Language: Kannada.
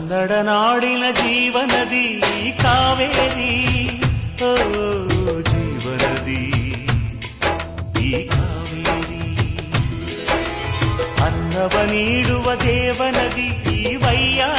ಕನ್ನಡ ನಾಡಿನ ಜೀವನದಿ ಕಾವೇರಿ, ಓ ಜೀವನದಿ ಈ ಕಾವೇರಿ. ಅನ್ನವ ನೀಡುವ ದೇವನದಿ ಈ ವೈಯಾರಿ.